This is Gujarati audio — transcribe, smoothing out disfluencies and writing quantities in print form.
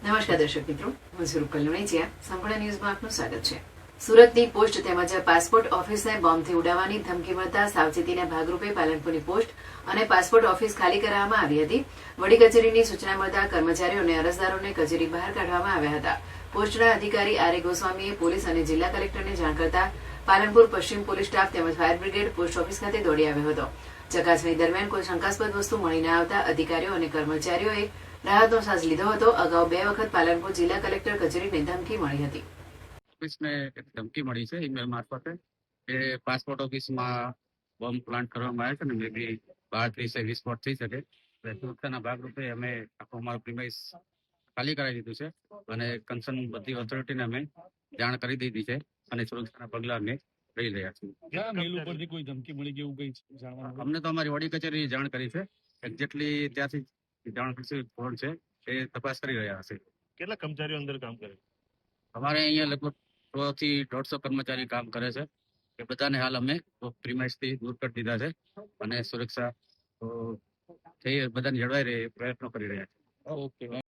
નમસ્કાર દર્શક મિત્રો, હું સ્વરૂપ કલ્લુણીચિયા. સંપૂર્ણ ન્યૂઝમાં આપનું સ્વાગત છે. સુરતની પોસ્ટ તેમજ પાસપોર્ટ ઓફિસને બોમ્બથી ઉડાવવાની ધમકી મળતા સાવચેતીના ભાગરૂપે પાલનપુરની પોસ્ટ અને પાસપોર્ટ ઓફિસ ખાલી કરાવવામાં આવી હતી. વડી કચેરીની સૂચના મળતા કર્મચારીઓ અને અરજદારોને કચેરી બહાર કાઢવામાં આવ્યા હતા. પોસ્ટના અધિકારી આર. એ. ગોસ્વામીએ પોલીસ અને જિલ્લા કલેક્ટરને જાણ કરતા પાલનપુર પશ્ચિમ પોલીસ સ્ટાફ તેમજ ફાયર બ્રિગેડ પોસ્ટ ઓફિસ ખાતે દોડી આવ્યો હતો. ચકાસણી દરમિયાન કોઈ શંકાસ્પદ વસ્તુ મળી ન આવતા અધિકારીઓ અને કર્મચારીઓએ રાહતનો શ્વાસ લીધો હતો. અગાઉ 2 વખત પાલનપુર જિલ્લા કલેક્ટર કચેરીને ધમકી મળી હતી. ઓફિસને એક ધમકી મળી છે ઈમેલ મારફતે કે પાસપોર્ટ ઓફિસમાં બોમ્બ પ્લાન્ટ કરવામાં આવે છે ને મે બી 12:30 વિસ્ફોટ થઈ શકે. સુરક્ષાના ભાગરૂપે અમે આખું અમારું પ્રિમાઇસ ખાલી કરાવી દીધું છે અને કન્સર્ન બધી ઓથોરિટીને અમે જાણ કરી દીધી છે અને સુરક્ષાના પગલા અમે લઈ રહ્યા છીએ. મેલ ઉપરથી કોઈ ધમકી મળી કે એવું કઈ જાણવા અમને તો અમારી વડી કચેરી જાણ કરી છે. એક્ઝેક્ટલી ત્યાંથી જાણ કરશે કોણ છે એ તપાસ કરી રહ્યા હશે. કેટલા કર્મચારીઓ અંદર કામ કરે? અમારે અહીંયા લગભગ 100 થી 150 કર્મચારી કામ કરે છે. એ બધાને હાલ અમે પ્રીમાઇસથી દૂર કરી દીધા છે અને સુરક્ષા થઈ બધાને જળવાઈ રહે એ પ્રયત્નો કરી રહ્યા છે. ઓકે.